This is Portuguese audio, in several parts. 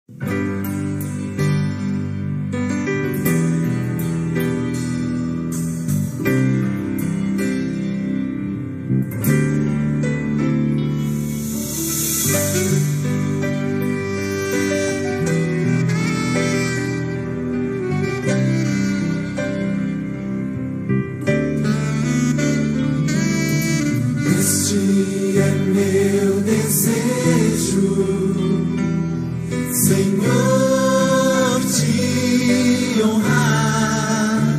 Este é meu desejo, Senhor, te honrar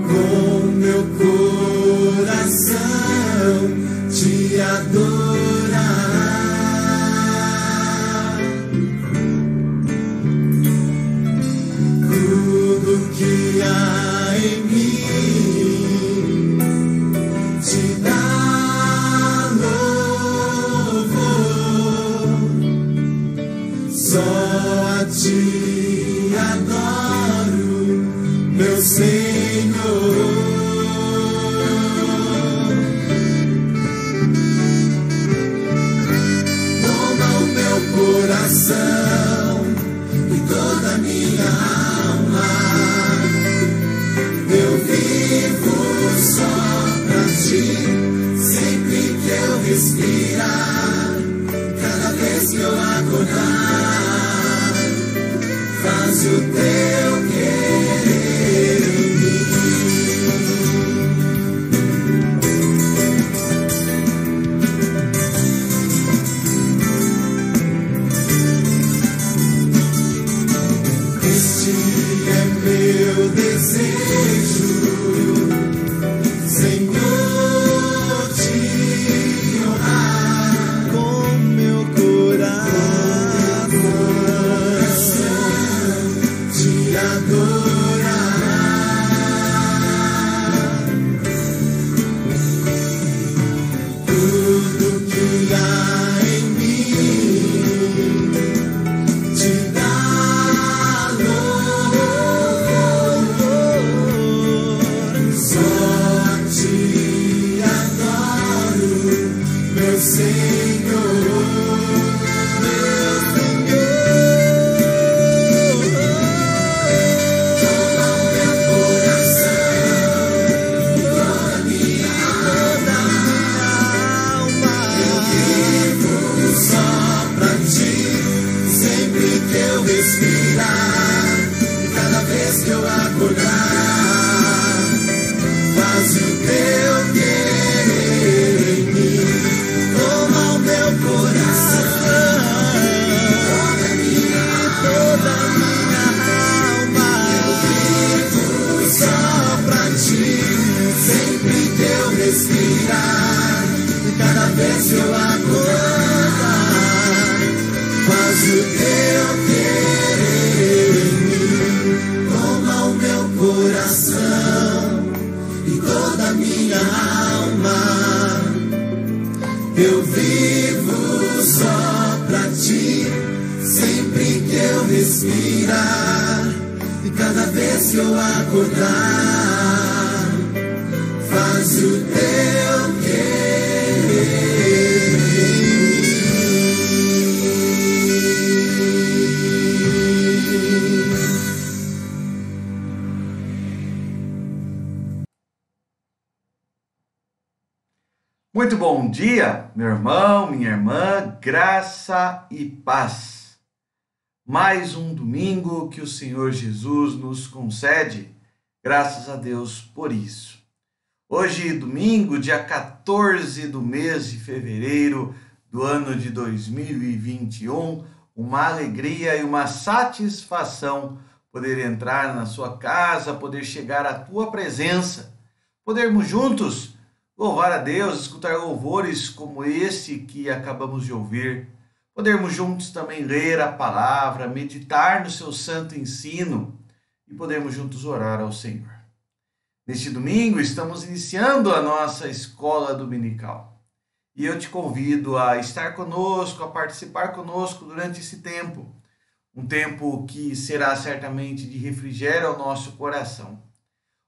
com meu coração, te adorar. Tudo que há em mim te dá louvor, só a ti adoro, meu Senhor. Toma o meu coração e toda a minha alma, eu vivo só pra ti. Sempre que eu respirar, cada vez que eu acordar, faz o teu querer em mim. Este é meu desejo, Senhor, te honrar com meu coração, te adorar. Tudo que há em mim te dá louvor, só a ti adoro, meu Senhor, meu Senhor. Toma o meu coração e toda a minha alma, eu vivo só pra ti. Sempre que eu respirar, cada vez que eu acordar, faz o teu querer em mim. Toma o meu coração, toda a minha alma, eu vivo só pra ti. Sempre que eu respirar, cada vez que eu acordar, faz o teu querer em mim. Toma o meu coração e toda a minha alma, eu vivo só pra ti. Sempre que eu respirar e cada vez que eu acordar, faz o teu querer em mim. Muito bom dia, meu irmão, minha irmã, graça e paz. Mais um domingo que o Senhor Jesus nos concede, graças a Deus por isso. Hoje, domingo, dia 14 do mês de fevereiro do ano de 2021, uma alegria e uma satisfação poder entrar na sua casa, poder chegar à tua presença, podermos juntos louvar a Deus, escutar louvores como esse que acabamos de ouvir, podermos juntos também ler a palavra, meditar no seu santo ensino e podermos juntos orar ao Senhor. Neste domingo estamos iniciando a nossa escola dominical e eu te convido a estar conosco, a participar conosco durante esse tempo, um tempo que será certamente de refrigério ao nosso coração,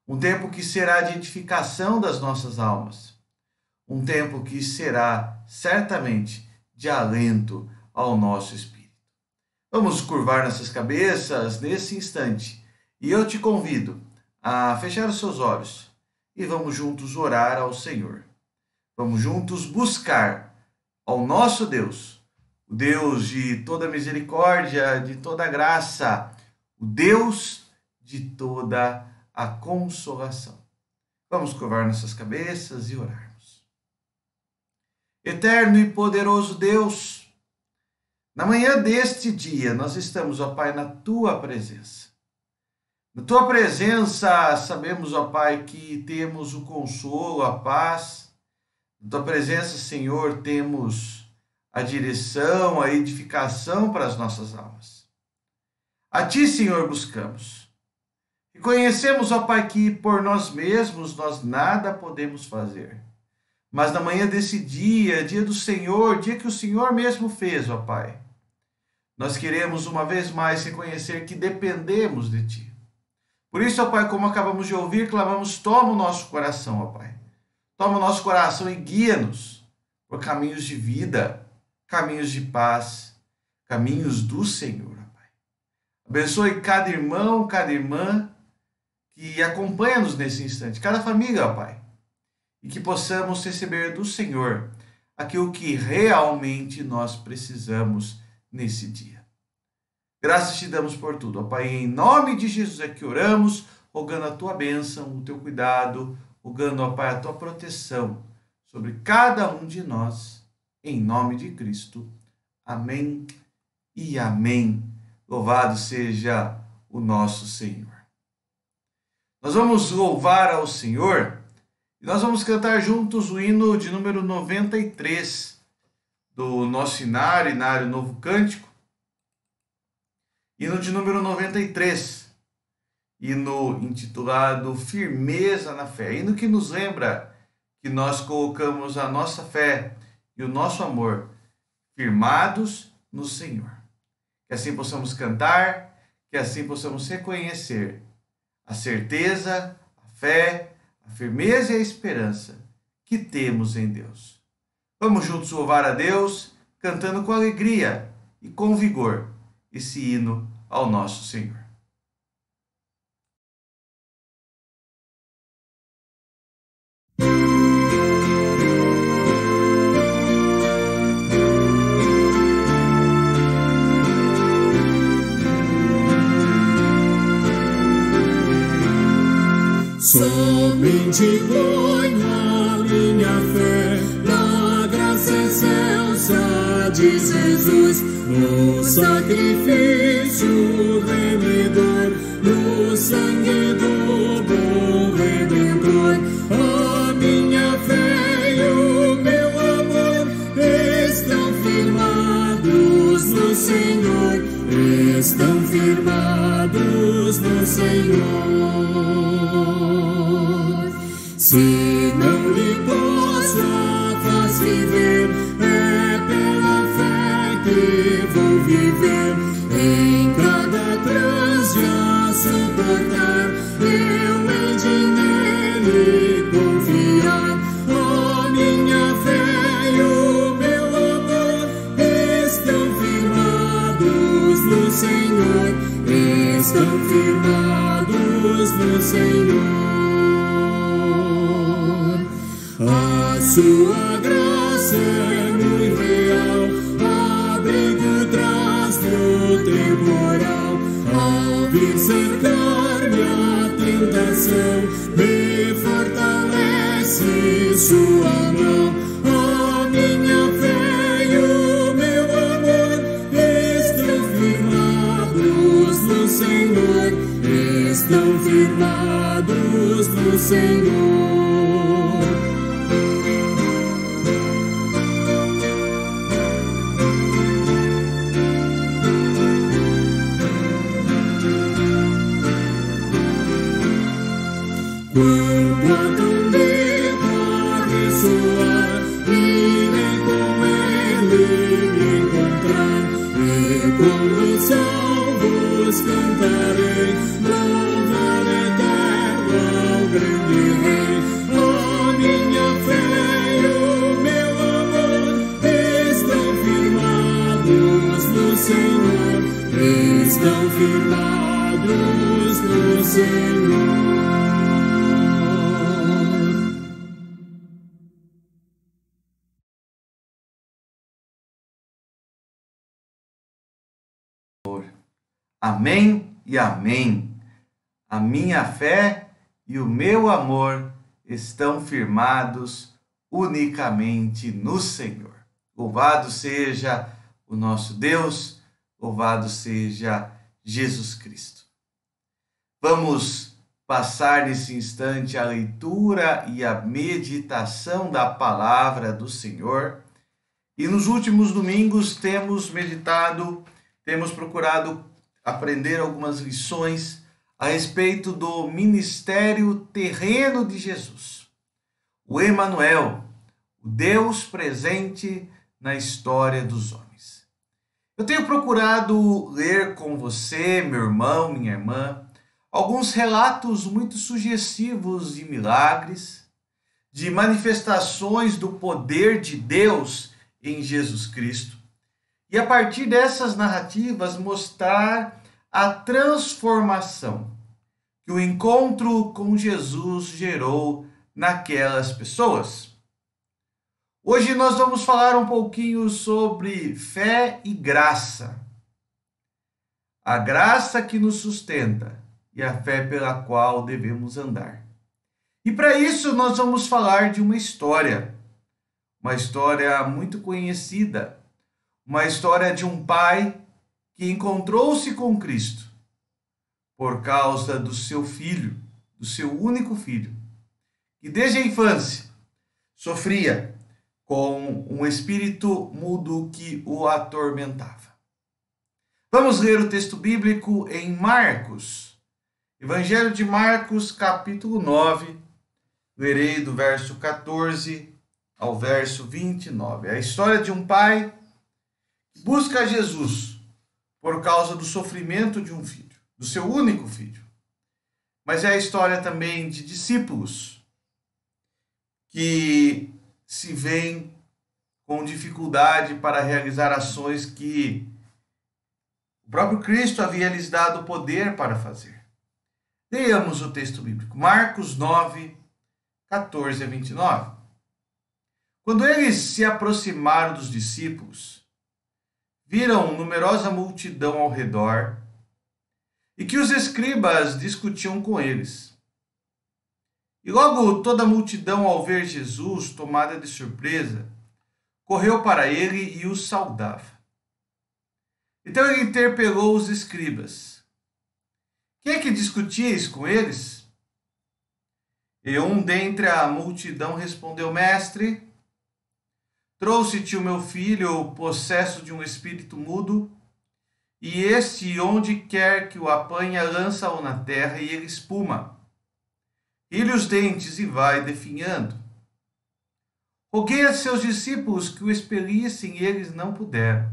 um tempo que será de edificação das nossas almas, um tempo que será certamente de alento ao nosso espírito. Vamos curvar nossas cabeças nesse instante e eu te convido a fechar os seus olhos e vamos juntos orar ao Senhor. Vamos juntos buscar ao nosso Deus, o Deus de toda misericórdia, de toda graça, o Deus de toda a consolação. Vamos curvar nossas cabeças e orarmos. Eterno e poderoso Deus, na manhã deste dia, nós estamos, ó Pai, na Tua presença. Na Tua presença, sabemos, ó Pai, que temos o consolo, a paz. Na Tua presença, Senhor, temos a direção, a edificação para as nossas almas. A Ti, Senhor, buscamos. E conhecemos, ó Pai, que por nós mesmos nós nada podemos fazer. Mas na manhã desse dia, dia do Senhor, dia que o Senhor mesmo fez, ó Pai, nós queremos uma vez mais reconhecer que dependemos de Ti. Por isso, ó Pai, como acabamos de ouvir, clamamos, toma o nosso coração, ó Pai. Toma o nosso coração e guia-nos por caminhos de vida, caminhos de paz, caminhos do Senhor, ó Pai. Abençoe cada irmão, cada irmã que acompanha-nos nesse instante, cada família, ó Pai. E que possamos receber do Senhor aquilo que realmente nós precisamos nesse dia. Graças te damos por tudo, ó Pai. Em nome de Jesus é que oramos, rogando a Tua bênção, o Teu cuidado, rogando, ó Pai, a Tua proteção sobre cada um de nós, em nome de Cristo. Amém e amém. Louvado seja o nosso Senhor. Nós vamos louvar ao Senhor e nós vamos cantar juntos o hino de número 93 do nosso Inário Novo Cântico. Hino de número 93, hino intitulado Firmeza na Fé. Hino que nos lembra que nós colocamos a nossa fé e o nosso amor firmados no Senhor. Que assim possamos cantar, que assim possamos reconhecer a certeza, a fé, a firmeza e a esperança que temos em Deus. Vamos juntos louvar a Deus, cantando com alegria e com vigor esse hino ao nosso Senhor. Somente ponho a minha fé na graça excelsa de Jesus, no sacrifício remidor, no sangue do bom Redentor. A minha fé e o meu amor estão firmados no Senhor, estão firmados no Senhor. Se não lhe posso a faz viver, é pela fé que vou viver. Em cada trance a suportar, eu hei de nele confiar. A minha fé e o meu amor estão firmados no Senhor, estão firmados no Senhor. A sua graça é muito real, abrigo traz do temporal. Ao vir cercar-me a tentação, me fortalece sua mão. A minha fé e o meu amor estão firmados no Senhor, estão firmados no Senhor. Quando a trombeta ressoar, irei com ele me encontrar, e com os salvos cantarei, louvor eterno ao grande Rei. A minha fé e o meu amor estão firmados no Senhor, estão firmados no Senhor. Amém e amém. A minha fé e o meu amor estão firmados unicamente no Senhor. Louvado seja o nosso Deus, louvado seja Jesus Cristo. Vamos passar nesse instante a leitura e a meditação da palavra do Senhor. E nos últimos domingos temos meditado, temos procurado aprender algumas lições a respeito do ministério terreno de Jesus. O Emanuel, o Deus presente na história dos homens. Eu tenho procurado ler com você, meu irmão, minha irmã, alguns relatos muito sugestivos de milagres, de manifestações do poder de Deus em Jesus Cristo. E a partir dessas narrativas mostrar a transformação que o encontro com Jesus gerou naquelas pessoas. Hoje nós vamos falar um pouquinho sobre fé e graça. A graça que nos sustenta e a fé pela qual devemos andar. E para isso nós vamos falar de uma história muito conhecida. Uma história de um pai que encontrou-se com Cristo por causa do seu filho, do seu único filho, que desde a infância sofria com um espírito mudo que o atormentava. Vamos ler o texto bíblico em Marcos, Evangelho de Marcos, capítulo 9, lerei do verso 14 ao verso 29. A história de um pai busca Jesus por causa do sofrimento de um filho, do seu único filho. Mas é a história também de discípulos que se veem com dificuldade para realizar ações que o próprio Cristo havia lhes dado poder para fazer. Leiamos o texto bíblico, Marcos 9, 14 a 29. Quando eles se aproximaram dos discípulos, viram numerosa multidão ao redor e que os escribas discutiam com eles. E logo toda a multidão, ao ver Jesus, tomada de surpresa, correu para ele e o saudava. Então ele interpelou os escribas. Que é que discutíeis com eles? E um dentre a multidão respondeu: Mestre, trouxe-te o meu filho, possesso de um espírito mudo, e este, onde quer que o apanha, lança-o na terra, e ele espuma. Ri-lhe os dentes e vai definhando. Roguei a seus discípulos que o expelissem, e eles não puderam.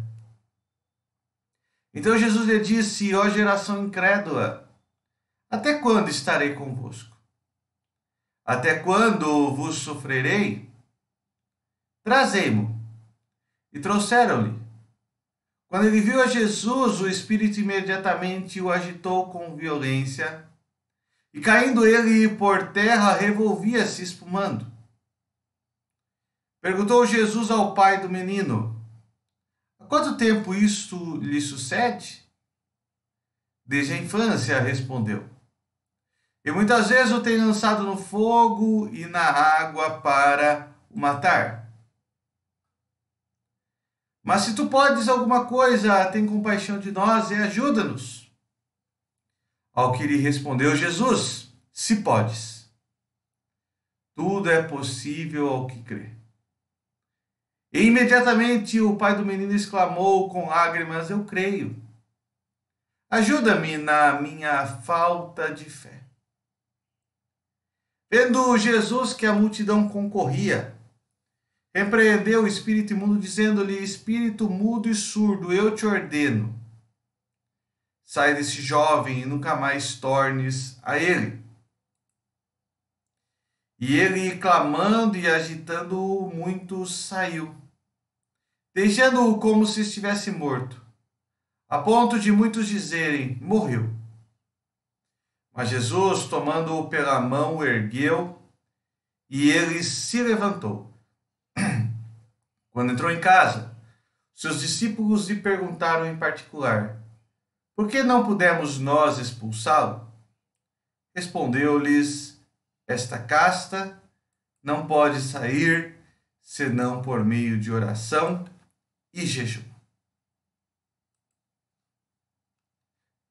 Então Jesus lhe disse: ó geração incrédula, até quando estarei convosco? Até quando vos sofrerei? Trazei-mo. E trouxeram-lhe. Quando ele viu a Jesus, o Espírito imediatamente o agitou com violência, e caindo ele por terra, revolvia-se espumando. Perguntou Jesus ao pai do menino: há quanto tempo isto lhe sucede? Desde a infância, respondeu. E muitas vezes o tem lançado no fogo e na água para o matar. Mas se tu podes alguma coisa, tem compaixão de nós e ajuda-nos. Ao que lhe respondeu Jesus: se podes. Tudo é possível ao que crê. E imediatamente o pai do menino exclamou com lágrimas: eu creio. Ajuda-me na minha falta de fé. Vendo Jesus que a multidão concorria, repreendeu o espírito imundo, dizendo-lhe: espírito mudo e surdo, eu te ordeno, sai desse jovem e nunca mais tornes a ele. E ele, clamando e agitando-o muito, saiu, deixando-o como se estivesse morto. a ponto de muitos dizerem: morreu. Mas Jesus, tomando-o pela mão, o ergueu e ele se levantou. Quando entrou em casa, seus discípulos lhe perguntaram em particular: por que não pudemos nós expulsá-lo? Respondeu-lhes: esta casta não pode sair senão por meio de oração e jejum.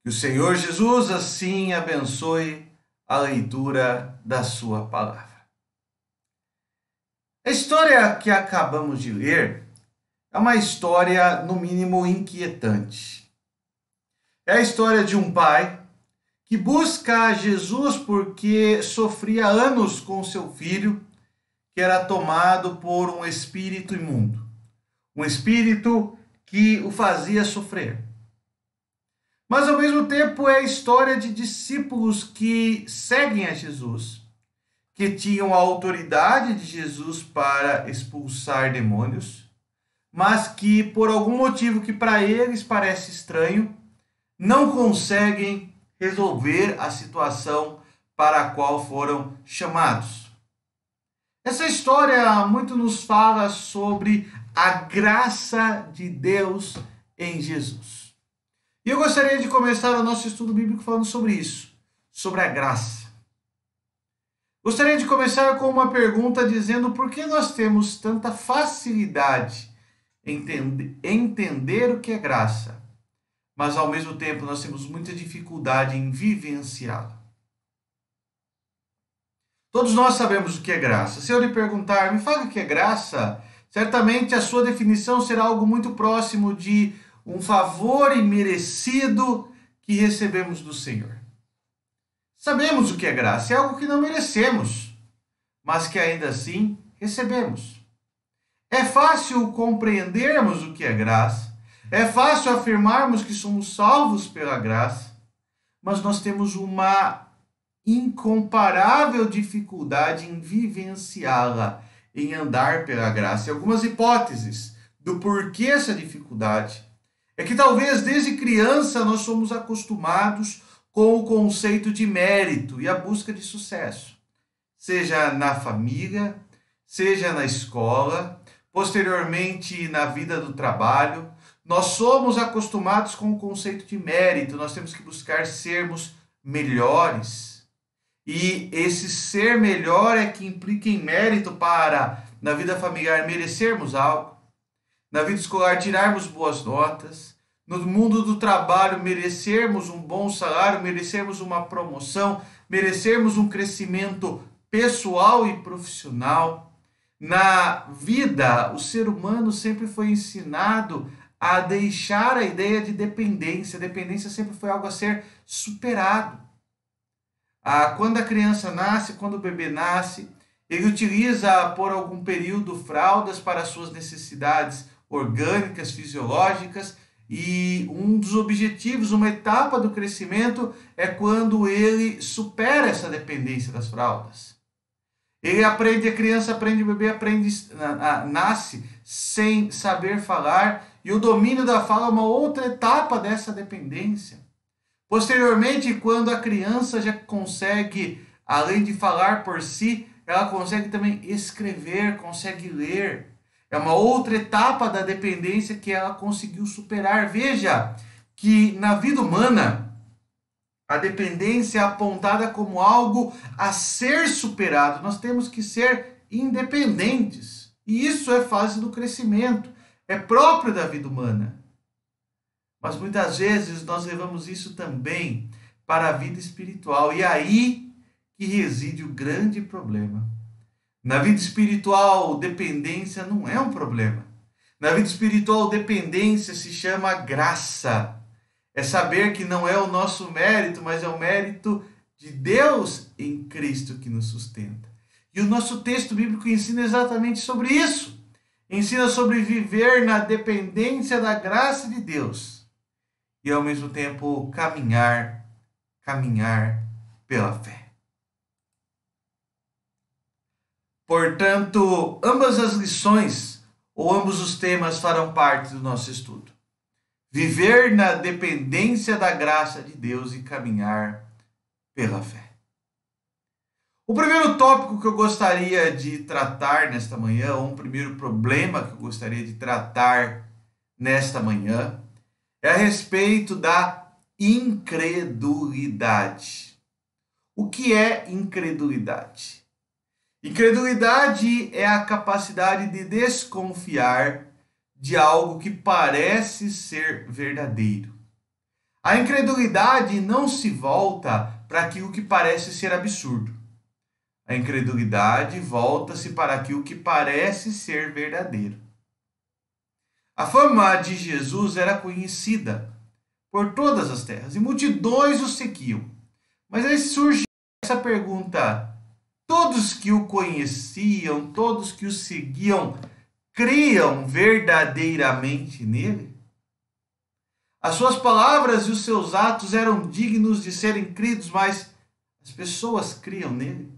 Que o Senhor Jesus assim abençoe a leitura da sua palavra. A história que acabamos de ler é uma história, no mínimo, inquietante. É a história de um pai que busca Jesus porque sofria anos com seu filho, que era tomado por um espírito imundo, um espírito que o fazia sofrer. Mas, ao mesmo tempo, é a história de discípulos que seguem a Jesus, que tinham a autoridade de Jesus para expulsar demônios, mas que, por algum motivo que para eles parece estranho, não conseguem resolver a situação para a qual foram chamados. Essa história muito nos fala sobre a graça de Deus em Jesus. E eu gostaria de começar o nosso estudo bíblico falando sobre isso, sobre a graça. Gostaria de começar com uma pergunta dizendo por que nós temos tanta facilidade em entender o que é graça, mas ao mesmo tempo nós temos muita dificuldade em vivenciá-la. Todos nós sabemos o que é graça. Se eu lhe perguntar, me fale o que é graça, certamente a sua definição será algo muito próximo de um favor imerecido que recebemos do Senhor. Sabemos o que é graça, é algo que não merecemos, mas que ainda assim recebemos. É fácil compreendermos o que é graça, é fácil afirmarmos que somos salvos pela graça, mas nós temos uma incomparável dificuldade em vivenciá-la, em andar pela graça. E algumas hipóteses do porquê essa dificuldade é que talvez desde criança nós somos acostumados com o conceito de mérito e a busca de sucesso, seja na família, seja na escola, posteriormente na vida do trabalho. Nós somos acostumados com o conceito de mérito, nós temos que buscar sermos melhores. E esse ser melhor é que implica em mérito para, na vida familiar, merecermos algo, na vida escolar, tirarmos boas notas, no mundo do trabalho, merecermos um bom salário, merecermos uma promoção, merecermos um crescimento pessoal e profissional. Na vida, o ser humano sempre foi ensinado a deixar a ideia de dependência. A dependência sempre foi algo a ser superado. Quando a criança nasce, quando o bebê nasce, ele utiliza por algum período fraldas para suas necessidades orgânicas, fisiológicas, e um dos objetivos, uma etapa do crescimento é quando ele supera essa dependência das fraldas. Ele aprende, a criança aprende, o bebê aprende, nasce sem saber falar, e o domínio da fala é uma outra etapa dessa dependência. Posteriormente, quando a criança já consegue, além de falar por si, ela consegue também escrever, consegue ler. É uma outra etapa da dependência que ela conseguiu superar. Veja que na vida humana, a dependência é apontada como algo a ser superado. Nós temos que ser independentes. E isso é fase do crescimento, é próprio da vida humana. Mas muitas vezes nós levamos isso também para a vida espiritual. E é aí que reside o grande problema. Na vida espiritual, dependência não é um problema. Na vida espiritual, dependência se chama graça. É saber que não é o nosso mérito, mas é o mérito de Deus em Cristo que nos sustenta. E o nosso texto bíblico ensina exatamente sobre isso. Ensina sobre viver na dependência da graça de Deus. E ao mesmo tempo caminhar pela fé. Portanto, ambas as lições ou ambos os temas farão parte do nosso estudo. viver na dependência da graça de Deus e caminhar pela fé. O primeiro tópico que eu gostaria de tratar nesta manhã, ou um primeiro problema que eu gostaria de tratar nesta manhã, é a respeito da incredulidade. O que é incredulidade? Incredulidade é a capacidade de desconfiar de algo que parece ser verdadeiro. A incredulidade não se volta para aquilo que parece ser absurdo. A incredulidade volta-se para aquilo que parece ser verdadeiro. A fama de Jesus era conhecida por todas as terras e multidões o seguiam. Mas aí surge essa pergunta: todos que o conheciam, todos que o seguiam, criam verdadeiramente nele? As suas palavras e os seus atos eram dignos de serem cridos, mas as pessoas criam nele?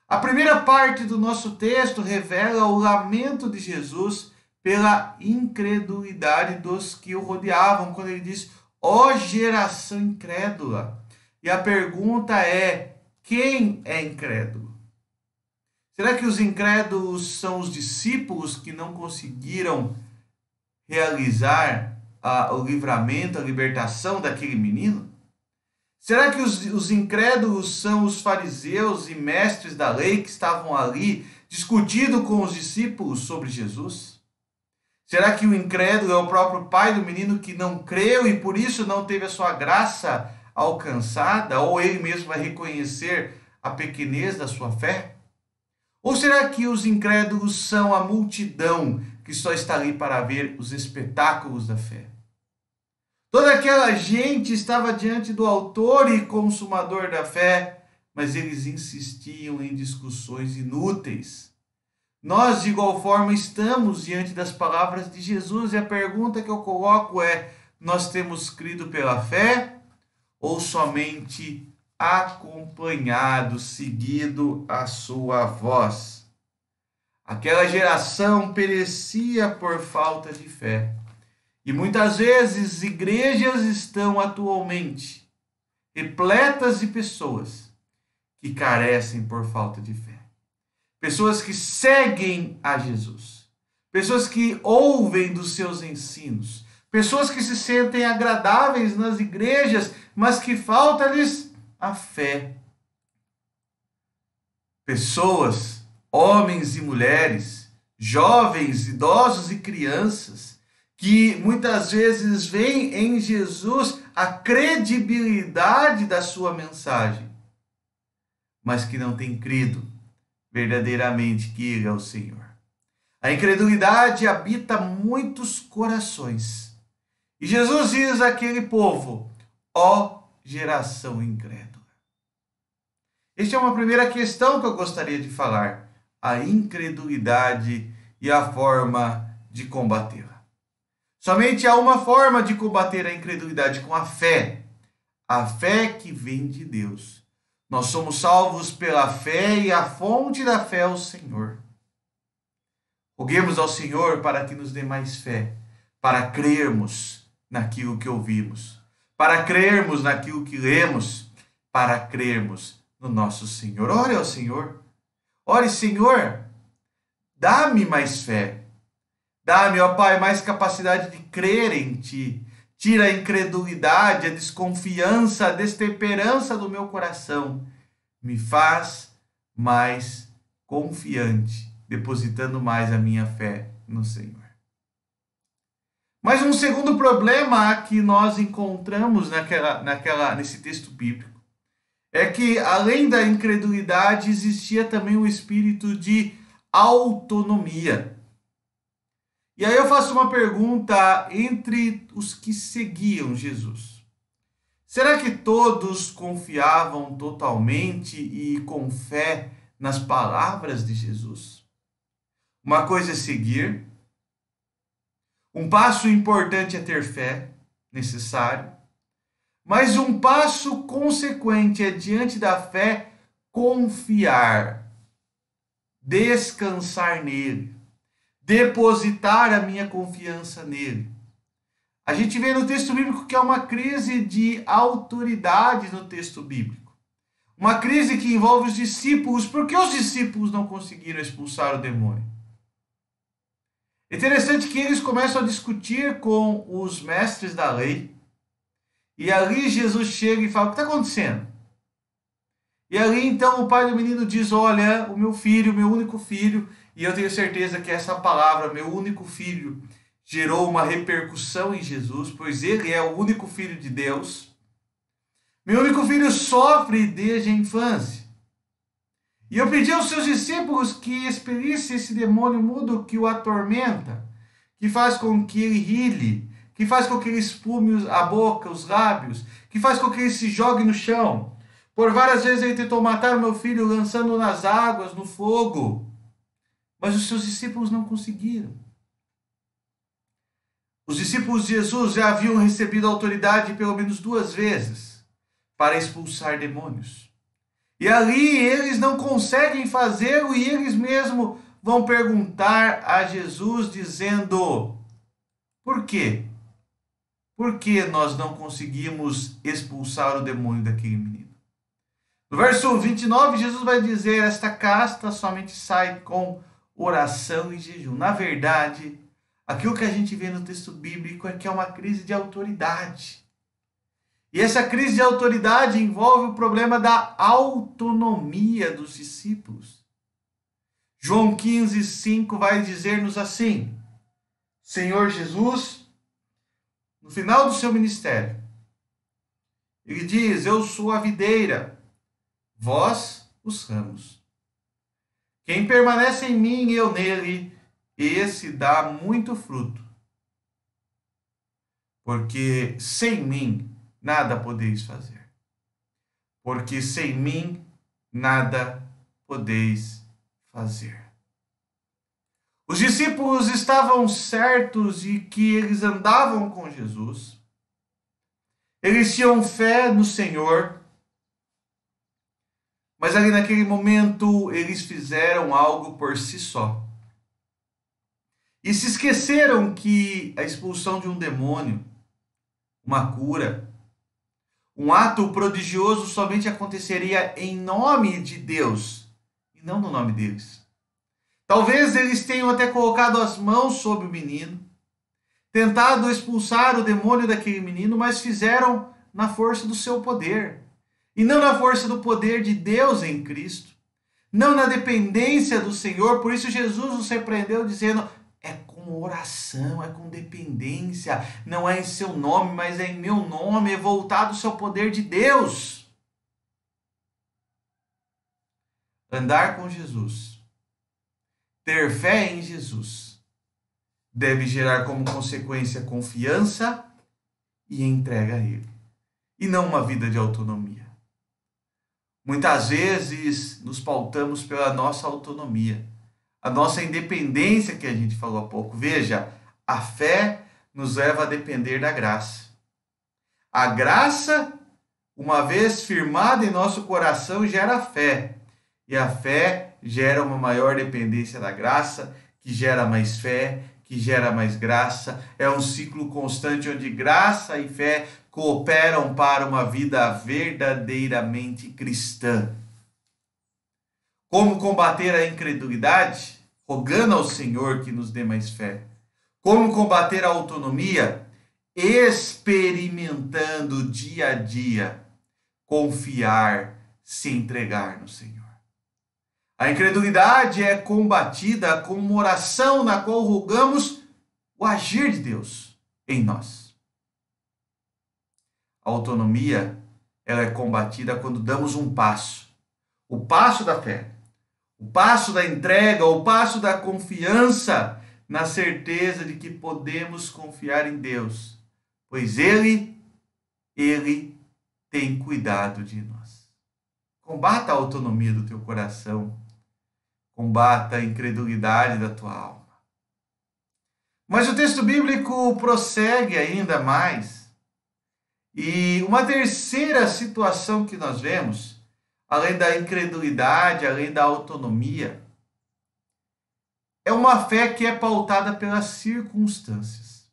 A primeira parte do nosso texto revela o lamento de Jesus pela incredulidade dos que o rodeavam, quando ele diz: ó geração incrédula. E a pergunta é: quem é incrédulo? Será que os incrédulos são os discípulos que não conseguiram realizar o livramento, a libertação daquele menino? Será que os incrédulos são os fariseus e mestres da lei que estavam ali discutindo com os discípulos sobre Jesus? Será que o incrédulo é o próprio pai do menino que não creu e por isso não teve a sua graça alcançada? Ou ele mesmo vai reconhecer a pequenez da sua fé? Ou será que os incrédulos são a multidão que só está ali para ver os espetáculos da fé? Toda aquela gente estava diante do autor e consumador da fé, mas eles insistiam em discussões inúteis. Nós, de igual forma, estamos diante das palavras de Jesus e a pergunta que eu coloco é: nós temos crido pela fé ou somente acompanhado, seguido a sua voz? Aquela geração perecia por falta de fé. E muitas vezes igrejas estão atualmente repletas de pessoas que carecem por falta de fé. Pessoas que seguem a Jesus. Pessoas que ouvem dos seus ensinos. Pessoas que se sentem agradáveis nas igrejas, mas que falta-lhes a fé. Pessoas, homens e mulheres, jovens, idosos e crianças, que muitas vezes veem em Jesus a credibilidade da sua mensagem, mas que não têm crido verdadeiramente que Ele é o Senhor. A incredulidade habita muitos corações. E Jesus diz àquele povo: ó geração incrédula. Esta é uma primeira questão que eu gostaria de falar: a incredulidade e a forma de combatê-la. Somente há uma forma de combater a incredulidade: com a fé que vem de Deus. Nós somos salvos pela fé e a fonte da fé é o Senhor. Roguemos ao Senhor para que nos dê mais fé, para crermos naquilo que ouvimos, para crermos naquilo que lemos, para crermos no nosso Senhor. Ore ao Senhor. Ore: Senhor, dá-me mais fé. Dá-me, ó Pai, mais capacidade de crer em Ti. Tira a incredulidade, a desconfiança, a destemperança do meu coração. Me faz mais confiante, depositando mais a minha fé no Senhor. Mas um segundo problema que nós encontramos nesse texto bíblico é que, além da incredulidade, existia também um espírito de autonomia. E aí eu faço uma pergunta entre os que seguiam Jesus. Será que todos confiavam totalmente e com fé nas palavras de Jesus? Uma coisa é seguir. Um passo importante é ter fé, necessário. Mas um passo consequente é, diante da fé, confiar, descansar nele. Depositar a minha confiança nele. A gente vê no texto bíblico que é uma crise de autoridade no texto bíblico. Uma crise que envolve os discípulos. Por que os discípulos não conseguiram expulsar o demônio? É interessante que eles começam a discutir com os mestres da lei. E ali Jesus chega e fala: o que está acontecendo? E ali então o pai do menino diz: olha, o meu filho, meu único filho, e eu tenho certeza que essa palavra, meu único filho, gerou uma repercussão em Jesus, pois ele é o único filho de Deus. Meu único filho sofre desde a infância. E eu pedi aos seus discípulos que expelisse esse demônio mudo que o atormenta, que faz com que ele rile, que faz com que ele espume a boca, os lábios, que faz com que ele se jogue no chão. Por várias vezes ele tentou matar o meu filho lançando nas águas, no fogo. Mas os seus discípulos não conseguiram. Os discípulos de Jesus já haviam recebido autoridade pelo menos 2 vezes para expulsar demônios. E ali eles não conseguem fazê-lo e eles mesmos vão perguntar a Jesus dizendo: por quê? Por que nós não conseguimos expulsar o demônio daquele menino? No verso 29, Jesus vai dizer: esta casta somente sai com oração e jejum. Na verdade, aquilo que a gente vê no texto bíblico é que é uma crise de autoridade. E essa crise de autoridade envolve o problema da autonomia dos discípulos. João 15:5 vai dizer-nos assim: Senhor Jesus, no final do seu ministério, ele diz: eu sou a videira, vós os ramos. Quem permanece em mim e eu nele, esse dá muito fruto. Porque sem mim nada podeis fazer. Porque sem mim nada podeis fazer. Os discípulos estavam certos de que eles andavam com Jesus. Eles tinham fé no Senhor. Mas ali naquele momento eles fizeram algo por si só. E se esqueceram que a expulsão de um demônio, uma cura, um ato prodigioso somente aconteceria em nome de Deus e não no nome deles. Talvez eles tenham até colocado as mãos sobre o menino, tentado expulsar o demônio daquele menino, mas fizeram na força do seu poder e não na força do poder de Deus em Cristo, não na dependência do Senhor. Por isso Jesus os repreendeu dizendo: é com oração, é com dependência, não é em seu nome, mas é em meu nome, é voltado ao seu poder de Deus. Andar com Jesus, ter fé em Jesus, deve gerar como consequência confiança e entrega a Ele, e não uma vida de autonomia. Muitas vezes nos pautamos pela nossa autonomia, a nossa independência que a gente falou há pouco. Veja, a fé nos leva a depender da graça. A graça, uma vez firmada em nosso coração, gera fé. E a fé gera uma maior dependência da graça, que gera mais fé, que gera mais graça. É um ciclo constante onde graça e fé cooperam para uma vida verdadeiramente cristã. Como combater a incredulidade? Rogando ao Senhor que nos dê mais fé. Como combater a autonomia? Experimentando dia a dia, confiar, se entregar no Senhor. A incredulidade é combatida com uma oração na qual rogamos o agir de Deus em nós. A autonomia, ela é combatida quando damos um passo. O passo da fé. O passo da entrega, o passo da confiança, na certeza de que podemos confiar em Deus, pois Ele tem cuidado de nós. Combata a autonomia do teu coração, combata a incredulidade da tua alma. Mas o texto bíblico prossegue ainda mais, e uma terceira situação que nós vemos, além da incredulidade, além da autonomia, é uma fé que é pautada pelas circunstâncias.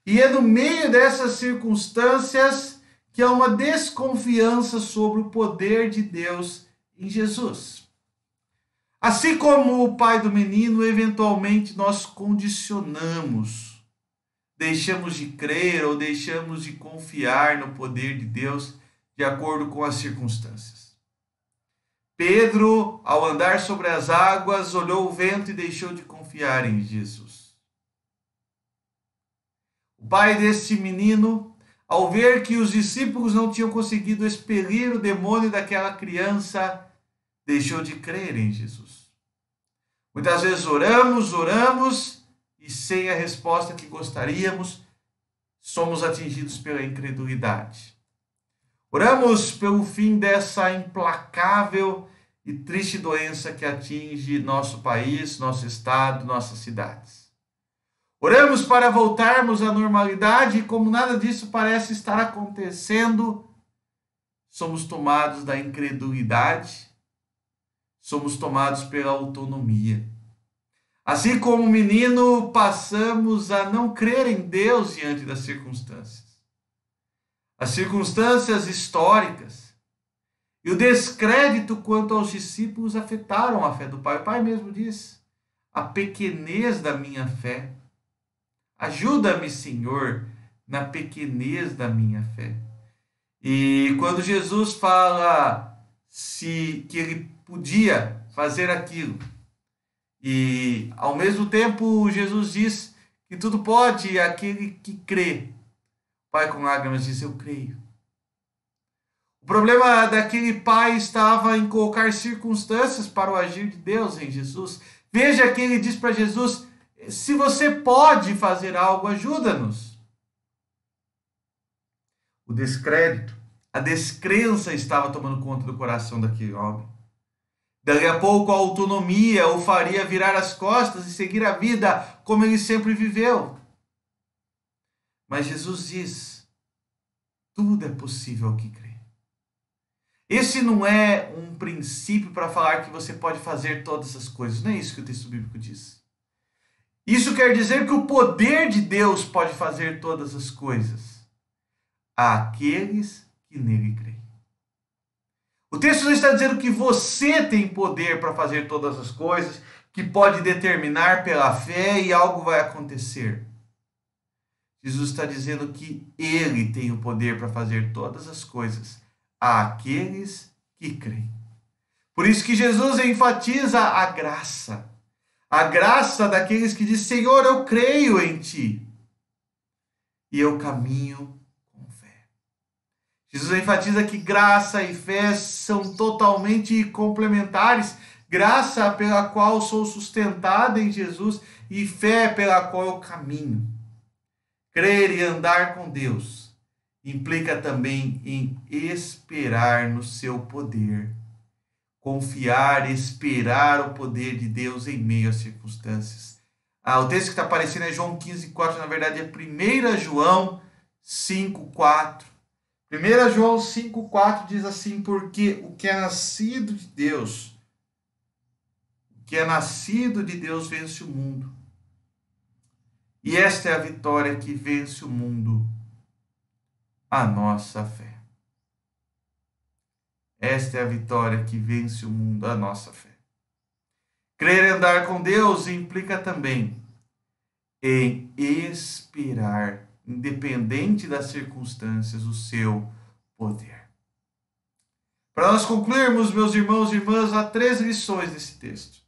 E é no meio dessas circunstâncias que há uma desconfiança sobre o poder de Deus em Jesus. Assim como o pai do menino, eventualmente nós condicionamos, deixamos de crer ou deixamos de confiar no poder de Deus de acordo com as circunstâncias. Pedro, ao andar sobre as águas, olhou o vento e deixou de confiar em Jesus. O pai desse menino, ao ver que os discípulos não tinham conseguido expelir o demônio daquela criança, deixou de crer em Jesus. Muitas vezes oramos e sem a resposta que gostaríamos, somos atingidos pela incredulidade. Oramos pelo fim dessa implacável e triste doença que atinge nosso país, nosso estado, nossas cidades. Oramos para voltarmos à normalidade e, como nada disso parece estar acontecendo, somos tomados da incredulidade, somos tomados pela autonomia. Assim como o menino, passamos a não crer em Deus diante das circunstâncias. As circunstâncias históricas e o descrédito quanto aos discípulos afetaram a fé do pai. O pai mesmo diz: a pequenez da minha fé. Ajuda-me, Senhor, na pequenez da minha fé. E quando Jesus fala que ele podia fazer aquilo, e ao mesmo tempo Jesus diz que tudo pode aquele que crê. O pai com lágrimas diz: eu creio. O problema daquele pai estava em colocar circunstâncias para o agir de Deus em Jesus. Veja que ele diz para Jesus: se você pode fazer algo, ajuda-nos. O descrédito, a descrença estava tomando conta do coração daquele homem. Daqui a pouco a autonomia o faria virar as costas e seguir a vida como ele sempre viveu. Mas Jesus diz: tudo é possível ao que crê. Esse não é um princípio para falar que você pode fazer todas as coisas. Não é isso que o texto bíblico diz. Isso quer dizer que o poder de Deus pode fazer todas as coisas àqueles que nele creem. O texto não está dizendo que você tem poder para fazer todas as coisas, que pode determinar pela fé e algo vai acontecer. Jesus está dizendo que ele tem o poder para fazer todas as coisas àqueles que creem. Por isso que Jesus enfatiza a graça. A graça daqueles que dizem: Senhor, eu creio em Ti. E eu caminho com fé. Jesus enfatiza que graça e fé são totalmente complementares. Graça pela qual sou sustentado em Jesus e fé pela qual eu caminho. Crer e andar com Deus implica também em esperar no seu poder. Confiar, esperar o poder de Deus em meio às circunstâncias. O texto que está aparecendo é João 15,4, na verdade é 1 João 5,4. 1 João 5,4 diz assim: porque o que é nascido de Deus, vence o mundo. E esta é a vitória que vence o mundo, a nossa fé. Esta é a vitória que vence o mundo, a nossa fé. Crer e andar com Deus implica também em esperar, independente das circunstâncias, o seu poder. Para nós concluirmos, meus irmãos e irmãs, há 3 lições nesse texto.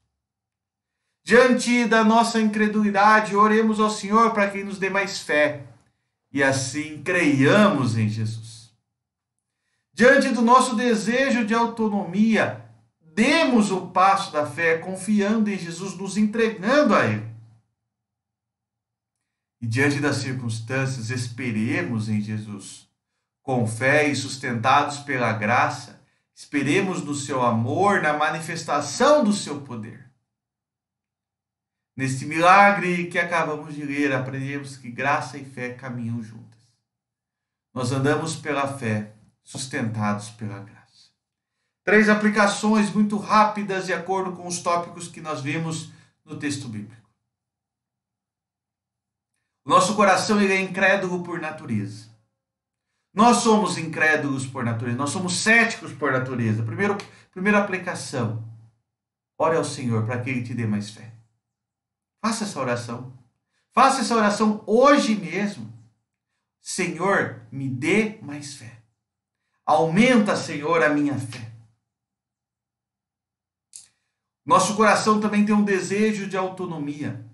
Diante da nossa incredulidade, oremos ao Senhor para que Ele nos dê mais fé e assim creiamos em Jesus. Diante do nosso desejo de autonomia, demos o passo da fé, confiando em Jesus, nos entregando a Ele. E diante das circunstâncias, esperemos em Jesus. Com fé e sustentados pela graça, esperemos no seu amor, na manifestação do seu poder. Neste milagre que acabamos de ler, aprendemos que graça e fé caminham juntas. Nós andamos pela fé, sustentados pela graça. 3 aplicações muito rápidas de acordo com os tópicos que nós vimos no texto bíblico. O nosso coração ele é incrédulo por natureza. Nós somos incrédulos por natureza, nós somos céticos por natureza. Primeira aplicação, ore ao Senhor para que Ele te dê mais fé. Faça essa oração. Faça essa oração hoje mesmo. Senhor, me dê mais fé. Aumenta, Senhor, a minha fé. Nosso coração também tem um desejo de autonomia.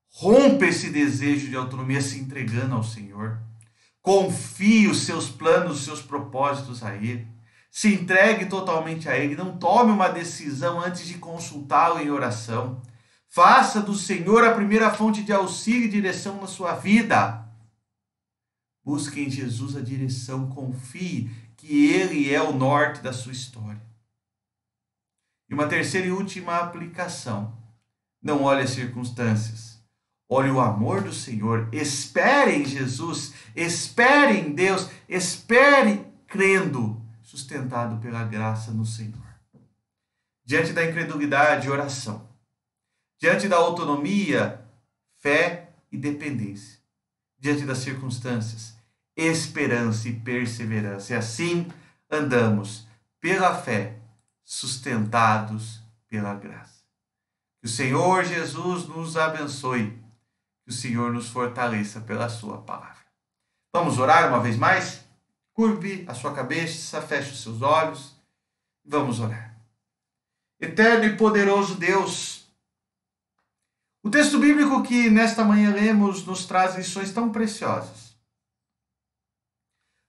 Rompa esse desejo de autonomia se entregando ao Senhor. Confie os seus planos, os seus propósitos a Ele. Se entregue totalmente a Ele. Não tome uma decisão antes de consultá-lo em oração. Faça do Senhor a primeira fonte de auxílio e direção na sua vida. Busque em Jesus a direção. Confie que Ele é o norte da sua história. E uma terceira e última aplicação. Não olhe as circunstâncias. Olhe o amor do Senhor. Espere em Jesus. Espere em Deus. Espere crendo, sustentado pela graça no Senhor. Diante da incredulidade, oração. Diante da autonomia, fé e dependência. Diante das circunstâncias, esperança e perseverança. E assim andamos pela fé, sustentados pela graça. Que o Senhor Jesus nos abençoe. Que o Senhor nos fortaleça pela sua palavra. Vamos orar uma vez mais? Curve a sua cabeça, feche os seus olhos. Vamos orar. Eterno e poderoso Deus, o texto bíblico que nesta manhã lemos nos traz lições tão preciosas.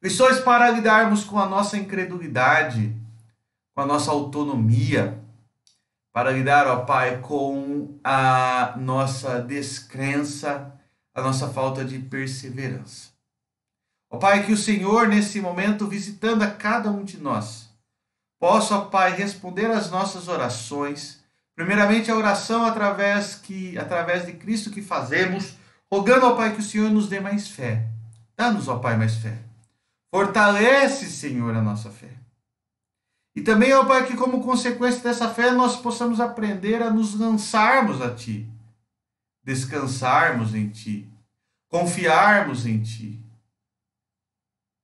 Lições para lidarmos com a nossa incredulidade, com a nossa autonomia, para lidar, ó Pai, com a nossa descrença, a nossa falta de perseverança. Ó Pai, que o Senhor, nesse momento, visitando a cada um de nós, possa, ó Pai, responder às nossas orações, primeiramente a oração através de Cristo que fazemos, rogando, ó Pai, que o Senhor nos dê mais fé. Dá-nos, ó Pai, mais fé. Fortalece, Senhor, a nossa fé. E também, ó Pai, que como consequência dessa fé nós possamos aprender a nos lançarmos a Ti, descansarmos em Ti, confiarmos em Ti.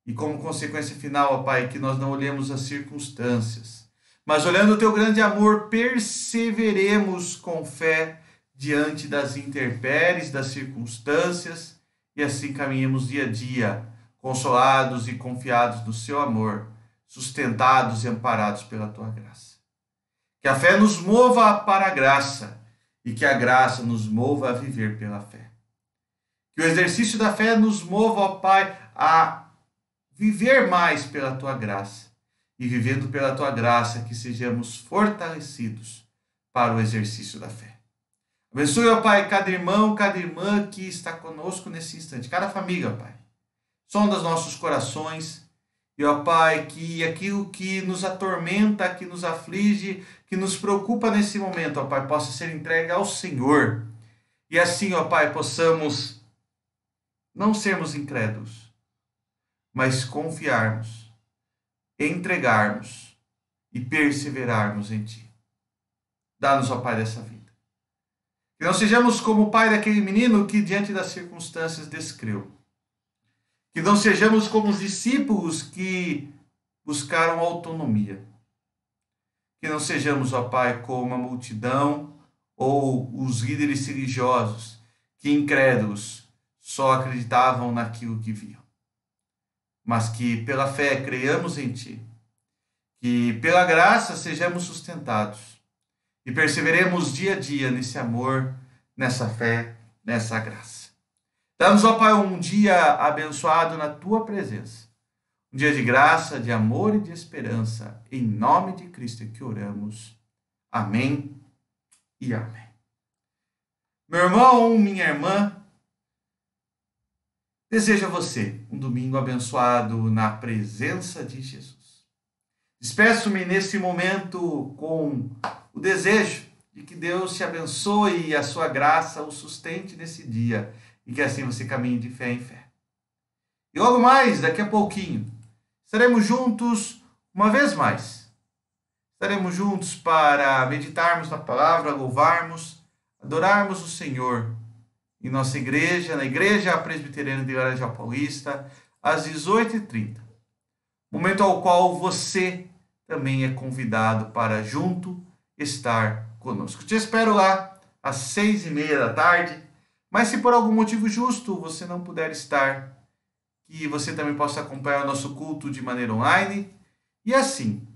E como consequência final, ó Pai, que nós não olhemos as circunstâncias, mas olhando o Teu grande amor, perseveremos com fé diante das intempéries, das circunstâncias, e assim caminhemos dia a dia, consolados e confiados no Seu amor, sustentados e amparados pela Tua graça. Que a fé nos mova para a graça e que a graça nos mova a viver pela fé. Que o exercício da fé nos mova, ó Pai, a viver mais pela Tua graça e vivendo pela Tua graça que sejamos fortalecidos para o exercício da fé. Abençoe, ó Pai, cada irmão, cada irmã que está conosco nesse instante, cada família, ó Pai. Sonda os nossos corações. E, ó Pai, que aquilo que nos atormenta, que nos aflige, que nos preocupa nesse momento, ó Pai, possa ser entregue ao Senhor. E assim, ó Pai, possamos não sermos incrédulos, mas confiarmos, entregarmos e perseverarmos em Ti. Dá-nos, ó Pai, dessa vida. Que não sejamos como o pai daquele menino que diante das circunstâncias descreu. Que não sejamos como os discípulos que buscaram autonomia. Que não sejamos, ó Pai, como a multidão ou os líderes religiosos que, incrédulos, só acreditavam naquilo que viam. Mas que pela fé creiamos em Ti. Que pela graça sejamos sustentados. E perseveremos dia a dia nesse amor, nessa fé, nessa graça. Dá-nos, ó Pai, um dia abençoado na Tua presença. Um dia de graça, de amor e de esperança. Em nome de Cristo é que oramos. Amém e amém. Meu irmão, minha irmã, desejo a você um domingo abençoado na presença de Jesus. Despeço-me nesse momento com o desejo de que Deus te abençoe e a sua graça o sustente nesse dia. E que assim você caminhe de fé em fé. E logo mais, daqui a pouquinho, estaremos juntos uma vez mais. Estaremos juntos para meditarmos na palavra, louvarmos, adorarmos o Senhor em nossa igreja, na Igreja Presbiteriana de Laranjal Paulista, às 18h30. Momento ao qual você também é convidado para junto estar conosco. Te espero lá às 6h30 da tarde, mas se por algum motivo justo você não puder estar, que você também possa acompanhar o nosso culto de maneira online e assim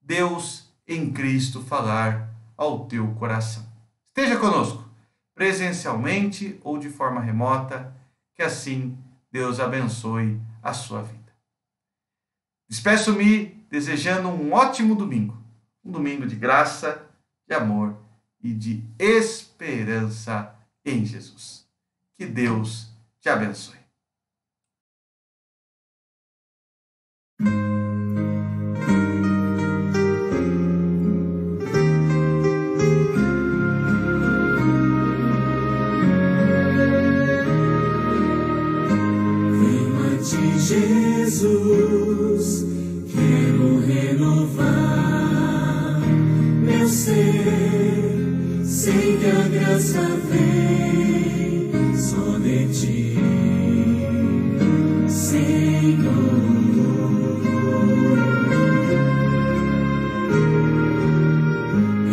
Deus em Cristo falar ao teu coração. Esteja conosco, presencialmente ou de forma remota, que assim Deus abençoe a sua vida. Despeço-me desejando um ótimo domingo, um domingo de graça, de amor e de esperança em Jesus. Que Deus te abençoe. Jesus, quero renovar meu ser, sei que a graça vem só de ti, Senhor.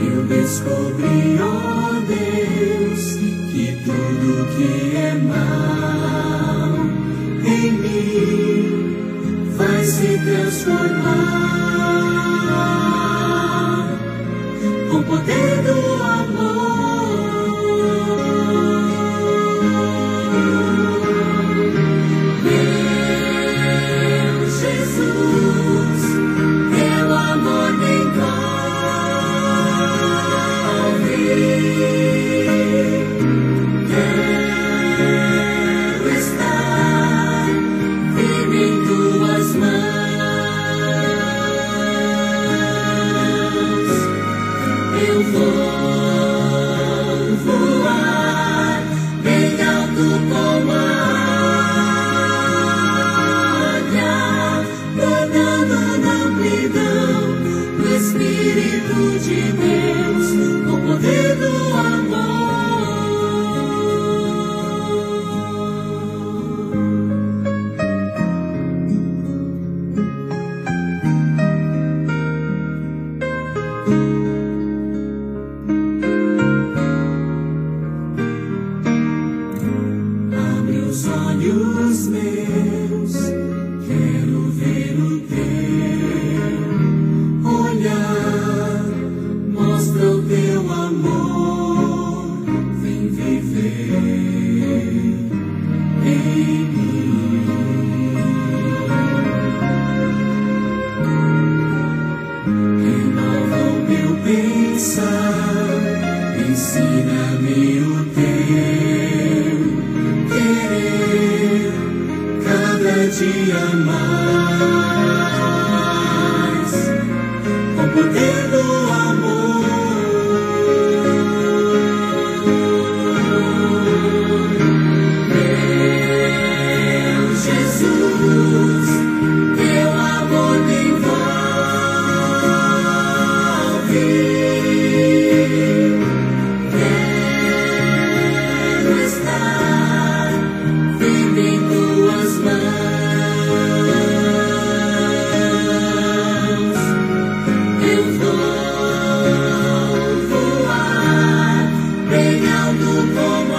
Eu descobri, ó Deus, que tudo que é mal em mim vai se transformar com o poder do amor. Meu Jesus, teu amor me envolve. Quero estar firme em tuas mãos. Eu vou voar bem alto como a águia, nadando na amplidão do Espírito de Deus, com o poder do amor. Abre os olhos meus, quero ver o teu olhar, mostra o teu amor, vem viver em mim. Renova o meu pensar, ensina-me o teu querer, cada dia mais, com o poder do amor. Meu Jesus, teu amor me envolve. Quero estar firme em tuas mãos. Eu vou voar bem alto como a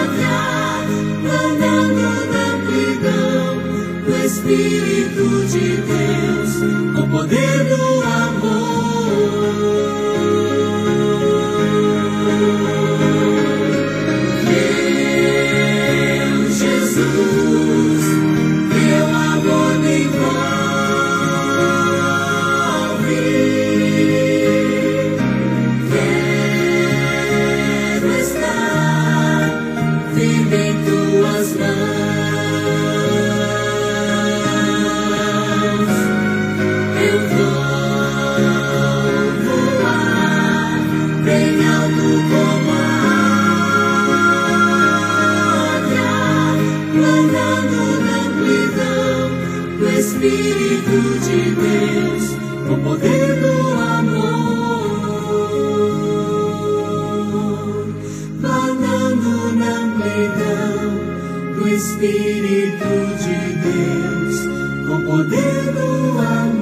águia, nadando na amplidão do Espírito de Deus, com o poder do amor. Meu Jesus, teu amor me envolve. Quero estar firme em tuas mãos. Eu vou voar bem alto como a águia, nadando na amplidão do Espírito de Deus, com o poder do amor. do Espírito de Deus, com poder do amor.